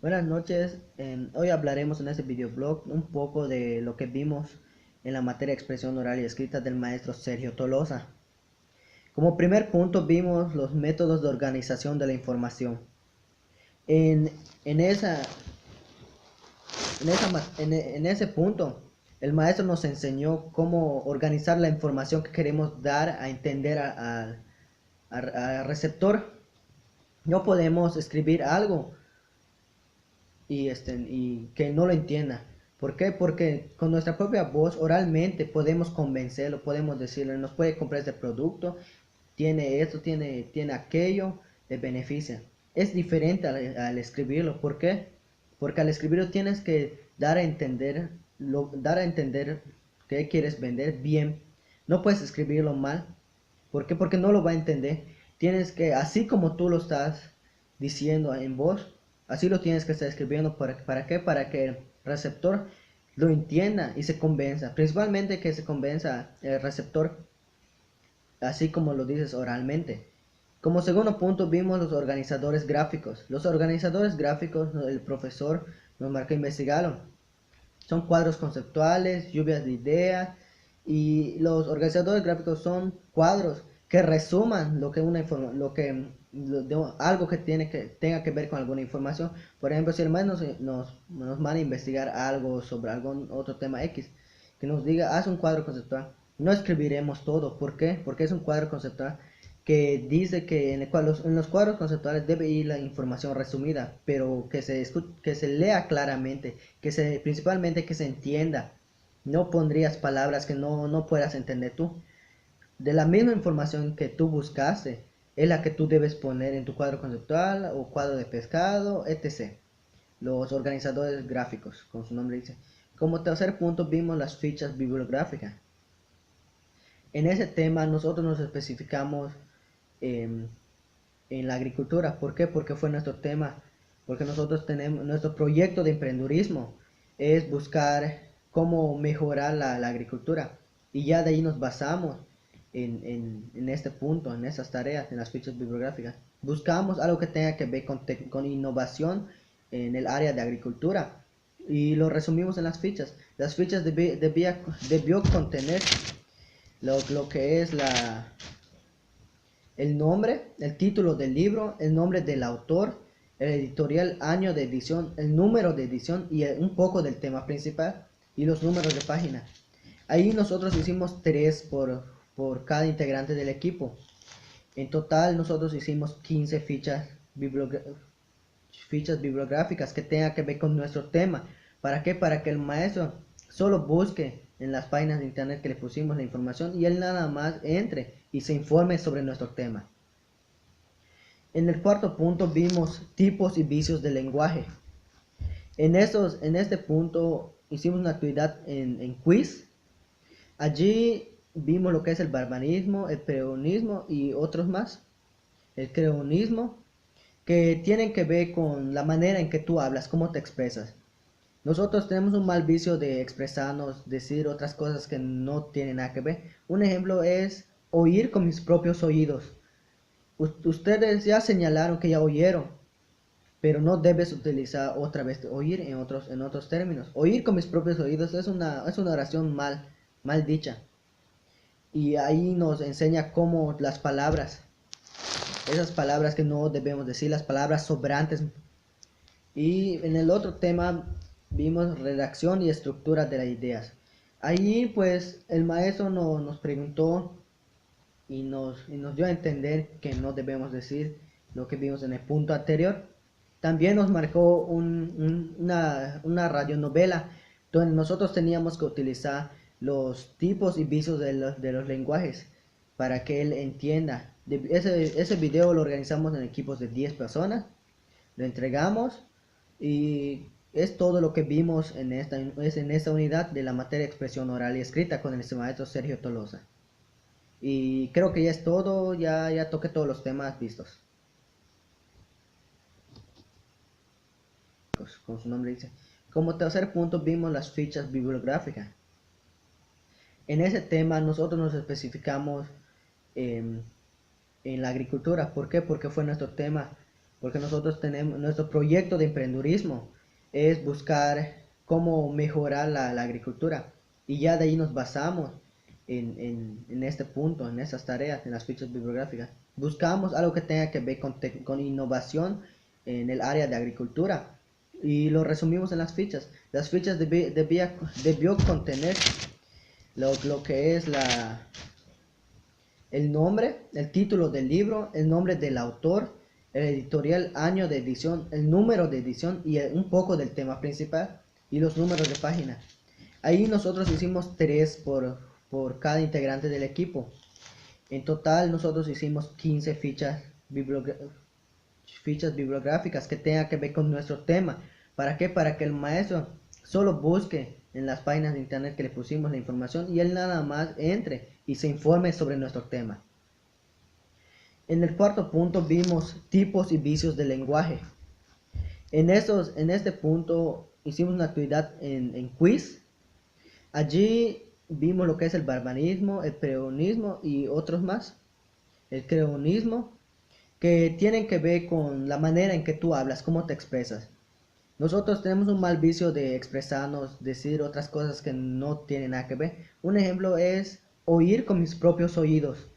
Buenas noches, hoy hablaremos en este videoblog un poco de lo que vimos en la materia de expresión oral y escrita del maestro Sergio Tolosa. Como primer punto vimos los métodos de organización de la información. En, en, esa, en ese punto, el maestro nos enseñó cómo organizar la información que queremos dar a entender al receptor. No podemos escribir algo y que no lo entienda. ¿Por qué? Porque con nuestra propia voz, oralmente, podemos convencerlo, podemos decirle, nos puede comprar este producto, tiene esto, tiene aquello, le beneficia. Es diferente al escribirlo. ¿Por qué? Porque al escribirlo tienes que dar a entender qué quieres vender bien. No puedes escribirlo mal. ¿Por qué? Porque no lo va a entender. Tienes que, así como tú lo estás diciendo en voz, así lo tienes que estar escribiendo. ¿Para qué? Para que el receptor lo entienda y se convenza. Principalmente que se convenza el receptor, así como lo dices oralmente. Como segundo punto vimos los organizadores gráficos. Los organizadores gráficos, el profesor nos marcó investigarlo. Son cuadros conceptuales, lluvias de ideas, y los organizadores gráficos son cuadros que resuman lo que algo que tenga que ver con alguna información. Por ejemplo, si el maestro nos manda a investigar algo sobre algún otro tema X, que nos diga, haz un cuadro conceptual. No escribiremos todo. ¿Por qué? Porque es un cuadro conceptual que dice que en los cuadros conceptuales debe ir la información resumida, pero que se lea claramente, principalmente que se entienda. No pondrías palabras que no puedas entender tú. De la misma información que tú buscaste, es la que tú debes poner en tu cuadro conceptual o cuadro de pescado, etc. Los organizadores gráficos, como su nombre dice. Como tercer punto vimos las fichas bibliográficas. En ese tema nosotros nos especificamos en, en la agricultura. ¿Por qué? Porque fue nuestro tema. Porque nosotros tenemos nuestro proyecto de emprendurismo es buscar cómo mejorar la agricultura. Y ya de ahí nos basamos en este punto, en esas tareas, en las fichas bibliográficas. Buscamos algo que tenga que ver con innovación en el área de agricultura. Y lo resumimos en las fichas. Las fichas debió contener lo que es el nombre, el título del libro, el nombre del autor, el editorial, año de edición, el número de edición y un poco del tema principal y los números de página. Ahí nosotros hicimos tres por cada integrante del equipo. En total nosotros hicimos 15 fichas bibliográficas que tengan que ver con nuestro tema. ¿Para qué? Para que el maestro solo busque en las páginas de internet que le pusimos la información y él nada más entre y se informe sobre nuestro tema. En el cuarto punto vimos tipos y vicios del lenguaje. En este punto hicimos una actividad en quiz. Allí vimos lo que es el barbarismo, el peronismo y otros más. El creonismo, que tienen que ver con la manera en que tú hablas, cómo te expresas. Nosotros tenemos un mal vicio de expresarnos, decir otras cosas que no tienen nada que ver. Un ejemplo es oír con mis propios oídos. Ustedes ya señalaron que ya oyeron, pero no debes utilizar otra vez oír en otros términos. Oír con mis propios oídos es una oración mal dicha. Y ahí nos enseña cómo las palabras, esas palabras que no debemos decir, las palabras sobrantes. Y en el otro tema vimos redacción y estructura de las ideas. Ahí pues el maestro nos preguntó y nos dio a entender que no debemos decir lo que vimos en el punto anterior. También nos marcó una radionovela donde nosotros teníamos que utilizar los tipos y vicios de los lenguajes para que él entienda. Ese video lo organizamos en equipos de 10 personas, lo entregamos y es todo lo que vimos en esta unidad de la materia de expresión oral y escrita con el maestro Sergio Tolosa. Y creo que ya es todo, ya toqué todos los temas vistos. Con su nombre dice. Como tercer punto vimos las fichas bibliográficas. En ese tema nosotros nos especificamos en, en la agricultura. ¿Por qué? Porque fue nuestro tema. porque nosotros tenemos nuestro proyecto de emprendurismo es buscar cómo mejorar la agricultura y ya de ahí nos basamos en este punto, en esas tareas, en las fichas bibliográficas. Buscamos algo que tenga que ver con innovación en el área de agricultura y lo resumimos en las fichas. Las fichas debió contener lo que es el nombre, el título del libro, el nombre del autor, el editorial, año de edición, el número de edición y un poco del tema principal y los números de página. Ahí nosotros hicimos 3 por cada integrante del equipo. En total nosotros hicimos 15 fichas bibliográficas que tengan que ver con nuestro tema. ¿Para qué? Para que el maestro solo busque en las páginas de internet que le pusimos la información y él nada más entre y se informe sobre nuestro tema. En el cuarto punto vimos tipos y vicios del lenguaje. En este punto hicimos una actividad en quiz. Allí vimos lo que es el barbarismo, el peronismo y otros más. El creonismo, que tienen que ver con la manera en que tú hablas, cómo te expresas. Nosotros tenemos un mal vicio de expresarnos, decir otras cosas que no tienen nada que ver. Un ejemplo es oír con mis propios oídos.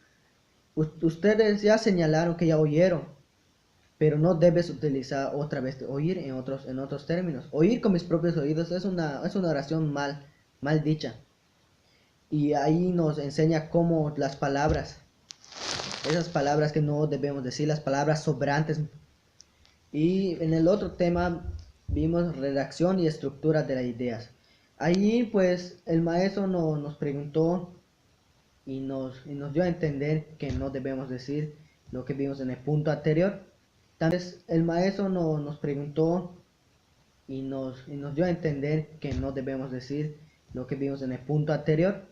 Ustedes ya señalaron que ya oyeron, pero no debes utilizar otra vez oír en otros términos. Oír con mis propios oídos es una oración mal dicha. Y ahí nos enseña cómo las palabras, esas palabras que no debemos decir, las palabras sobrantes. Y en el otro tema vimos redacción y estructura de las ideas. Allí pues el maestro nos preguntó y nos dio a entender que no debemos decir lo que vimos en el punto anterior. También el maestro nos preguntó y nos dio a entender que no debemos decir lo que vimos en el punto anterior.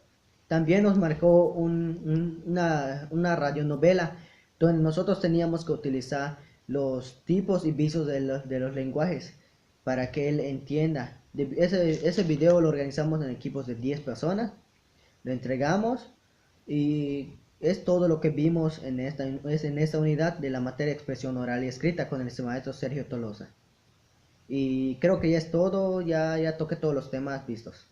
También nos marcó una radionovela donde nosotros teníamos que utilizar los tipos y vicios de los lenguajes para que él entienda. Ese video lo organizamos en equipos de 10 personas, lo entregamos y es todo lo que vimos en esta unidad de la materia de expresión oral y escrita con el maestro Sergio Tolosa. Y creo que ya es todo, ya toqué todos los temas vistos.